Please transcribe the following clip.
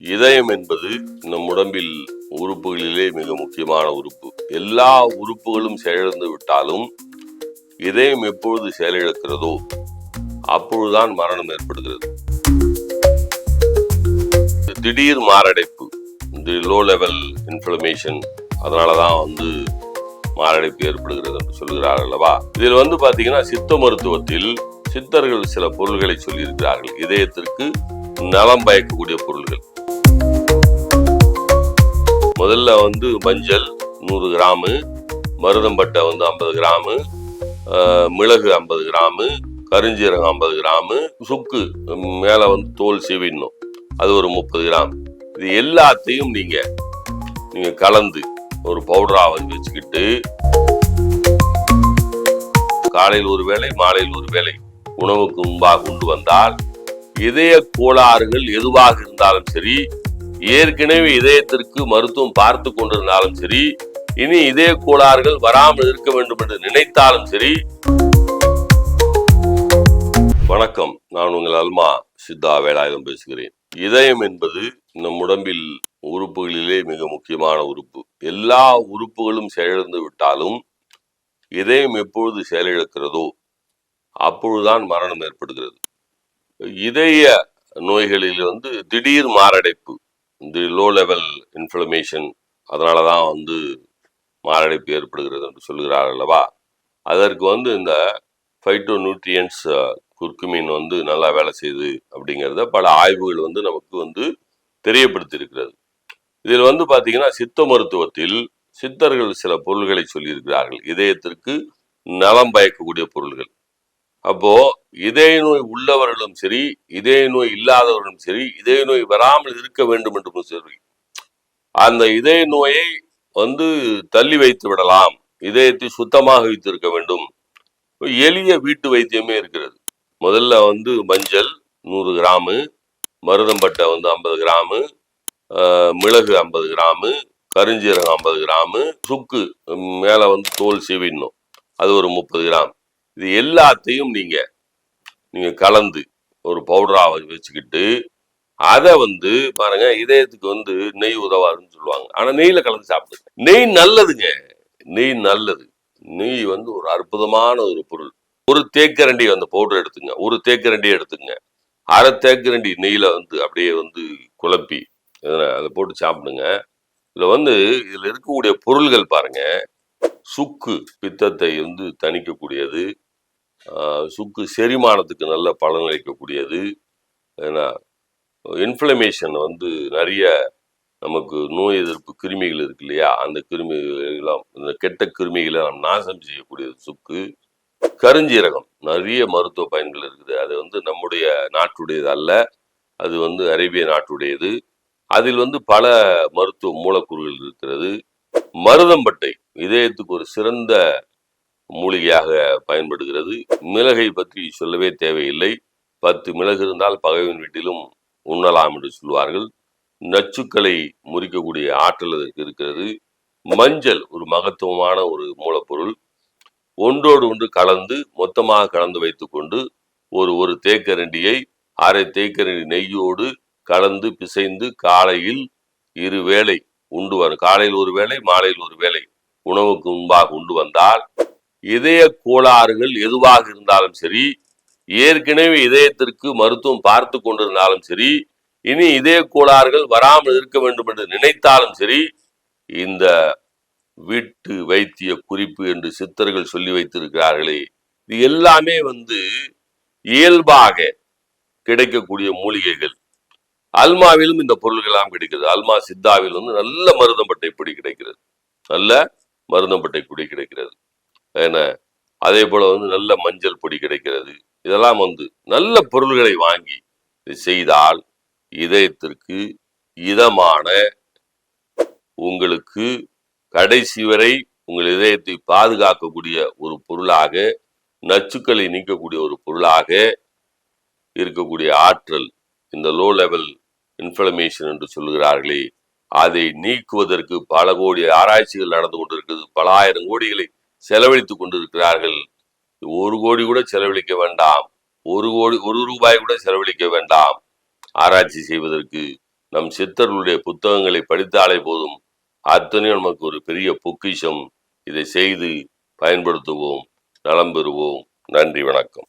இதயம் என்பது நம் உடம்பில் உறுப்புகளிலே மிக முக்கியமான உறுப்பு. எல்லா உறுப்புகளும் செயலிழந்து விட்டாலும் இதயம் எப்பொழுது செயலிழக்கிறதோ அப்பொழுதுதான் மரணம் ஏற்படுகிறது. திடீர் மாரடைப்பு, இந்த லோ லெவல் இன்ஃப்ளமேஷன், அதனாலதான் மாரடைப்பு ஏற்படுகிறது என்று சொல்கிறார்கள் அல்லவா. இதில் பாத்தீங்கன்னா சித்த மருத்துவத்தில் சித்தர்கள் சில பொருள்களை சொல்லியிருக்கிறார்கள். இதயத்திற்கு நலம் பயக்கக்கூடிய பொருள்கள். முதல்ல மஞ்சள் 100 கிராமு, மருதம்பட்டை 50 கிராமு, மிளகு 50 கிராமு, கருஞ்சீரகம் 50 கிராமு, சுக்கு மேல தோல் சீவிடணும், அது ஒரு 30 கிராம். இது எல்லாத்தையும் நீங்க கலந்து ஒரு பவுடரா வச்சுக்கிட்டு காலையில் ஒரு வேளை மாலையில் ஒரு வேளை உணவுக்கு முன்பாக கொண்டு வந்தால் இதய கோளாறுகள் எதுவாக இருந்தாலும் சரி, ஏற்கனவே இதயத்திற்கு மருத்துவம் பார்த்து கொண்டிருந்தாலும் சரி, இனி இதய கோளாறுகள் வராமல் இருக்க வேண்டும் என்று நினைத்தாலும் சரி. வணக்கம், நான் உங்கள் அல்மா சித்தா வேலாயுதம் பேசுகிறேன். இதயம் என்பது நம் உடம்பில் உறுப்புகளிலே மிக முக்கியமான உறுப்பு. எல்லா உறுப்புகளும் செயலிழந்து விட்டாலும் இதயம் எப்பொழுது செயலிழக்கிறதோ அப்பொழுதுதான் மரணம் ஏற்படுகிறது. இதய நோய்களில் திடீர் மாரடைப்பு, இந்த லோ லெவல் இன்ஃப்ளமேஷன், அதனாலதான் மாரடைப்பு ஏற்படுகிறது என்று சொல்கிறார்கள் அல்லவா. அதற்கு இந்த ஃபைட்டோ நியூட்ரியன்ஸ் குர்குமின் நல்லா வேலை செய்யுது அப்படிங்கிறத பல ஆய்வுகள் நமக்கு தெரியப்படுத்தி இருக்கிறது. இதில் பாத்தீங்கன்னா சித்த மருத்துவத்தில் சித்தர்கள் சில பொருள்களை சொல்லியிருக்கிறார்கள். இதயத்திற்கு நலம் பயக்கக்கூடிய பொருள்கள். அப்போ இதய நோய் உள்ளவர்களும் சரி, இதய நோய் இல்லாதவர்களும் சரி, இதய நோய் வராமல் இருக்க வேண்டும் என்று சொல்லி அந்த இதய நோயை தள்ளி வைத்து விடலாம், இதயத்தை சுத்தமாக வைத்திருக்க வேண்டும். எளிய வீட்டு வைத்தியமே இருக்கிறது. முதல்ல மஞ்சள் 100 கிராமு, மருதம்பட்டை 50 கிராமு, மிளகு 50 கிராமு, கருஞ்சீரகம் 50 கிராமு, சுக்கு மேல தோல் சீவிடணும், அது ஒரு 30 கிராம். இது எல்லாத்தையும் நீங்க கலந்து ஒரு பவுடரா வச்சுக்கிட்டு அதை பாருங்க, இதயத்துக்கு நெய் உதவாதுன்னு சொல்லுவாங்க. ஆனா நெய்ல கலந்து சாப்பிடுங்க. நெய் நல்லதுங்க, நெய் நல்லது. நெய் ஒரு அற்புதமான ஒரு பொருள். ஒரு தேக்கரண்டி அந்த பவுடர் எடுத்துங்க, ஒரு தேக்கரண்டி எடுத்துங்க, அரை தேக்கரண்டி நெய்ல அப்படியே குழப்பி அதை போட்டு சாப்பிடுங்க. இதுல இதுல இருக்கக்கூடிய பொருள்கள் பாருங்க. சுக்கு பித்தத்தை தணிக்கக்கூடியது, சுக்கு செரிமானத்துக்கு நல்ல பலன் அளிக்கக்கூடியது. ஏன்னா இன்ஃப்ளமேஷன் நிறைய நமக்கு நோய் எதிர்ப்பு கிருமிகள் இருக்கு இல்லையா, அந்த கிருமிகளெல்லாம், இந்த கெட்ட கிருமிகளை நாம் நாசம் செய்யக்கூடியது சுக்கு. கருஞ்சீரகம் நிறைய மருத்துவ பயன்கள் இருக்குது. அது நம்முடைய நாட்டுடையது அல்ல, அது அரேபிய நாட்டுடையது. அதில் பல மருத்துவ மூலக்கூறுகள் இருக்கிறது. மருதம்பட்டை இதயத்துக்கு ஒரு சிறந்த மூலிகையாக பயன்படுகிறது. மிளகை பற்றி சொல்லவே தேவையில்லை. 10 மிளகு இருந்தால் பகைவன் வீட்டிலும் உண்ணலாம் என்று சொல்வார்கள். நச்சுக்களை முறிக்கக்கூடிய ஆற்றல் அதற்கு இருக்கிறது. மஞ்சள் ஒரு மகத்துவமான ஒரு மூலப்பொருள். ஒன்றோடு ஒன்று கலந்து மொத்தமாக கலந்து வைத்துக்கொண்டு ஒரு தேக்கரண்டியை அரை தேக்கரண்டி நெய்யோடு கலந்து பிசைந்து காலையில் 2 வேளை உண்டு வரும். காலையில் ஒரு வேளை, மாலையில் ஒரு வேளை உணவுக்கு முன்பாக உண்டு வந்தால் இதய கோளாறுகள் எதுவாக இருந்தாலும் சரி, ஏற்கனவே இதயத்திற்கு மருத்துவம் பார்த்து கொண்டிருந்தாலும் சரி, இனி இதய கோளாறுகள் வராமல் இருக்க வேண்டும் என்று நினைத்தாலும் சரி, இந்த வீட்டு வைத்திய குறிப்பு என்று சித்தர்கள் சொல்லி வைத்திருக்கிறார்களே, இது எல்லாமே இயல்பாக கிடைக்கக்கூடிய மூலிகைகள். அல்மாவிலும் இந்த பொருள்கள் எல்லாம் கிடைக்கிறது. அல்மா சித்தாவில் நல்ல மருதம்பட்டை பொடி கிடைக்கிறது, நல்ல மருதம்பட்டை பொடி கிடைக்கிறது. ஏன்னா அதே போல நல்ல மஞ்சள் பொடி கிடைக்கிறது. இதெல்லாம் நல்ல பொருள்களை வாங்கி செய்தால் இதயத்திற்கு இதமான, உங்களுக்கு கடைசி வரை உங்கள் இதயத்தை பாதுகாக்கக்கூடிய ஒரு பொருளாக, நச்சுக்களை நீக்கக்கூடிய ஒரு பொருளாக இருக்கக்கூடிய ஆற்றல் இந்த லோ லெவல் இன்ஃப்ளமேஷன் என்று சொல்லுகிறார்களே, அதை நீக்குவதற்கு பல கோடி ஆராய்ச்சிகள் நடந்து கொண்டிருக்கிறது. பல ஆயிரம் கோடிகளை செலவழித்துக் கொண்டிருக்கிறார்கள். 1 கோடி கூட செலவழிக்க வேண்டாம், 1 ரூபாய் கூட செலவழிக்க வேண்டாம் ஆராய்ச்சி செய்வதற்கு. நம் சித்தர்களுடைய புத்தகங்களை படித்தாலே போதும், அத்தனையும் நமக்கு ஒரு பெரிய பொக்கிஷம். இதை செய்து பயன்படுத்துவோம், நலம் பெறுவோம். நன்றி, வணக்கம்.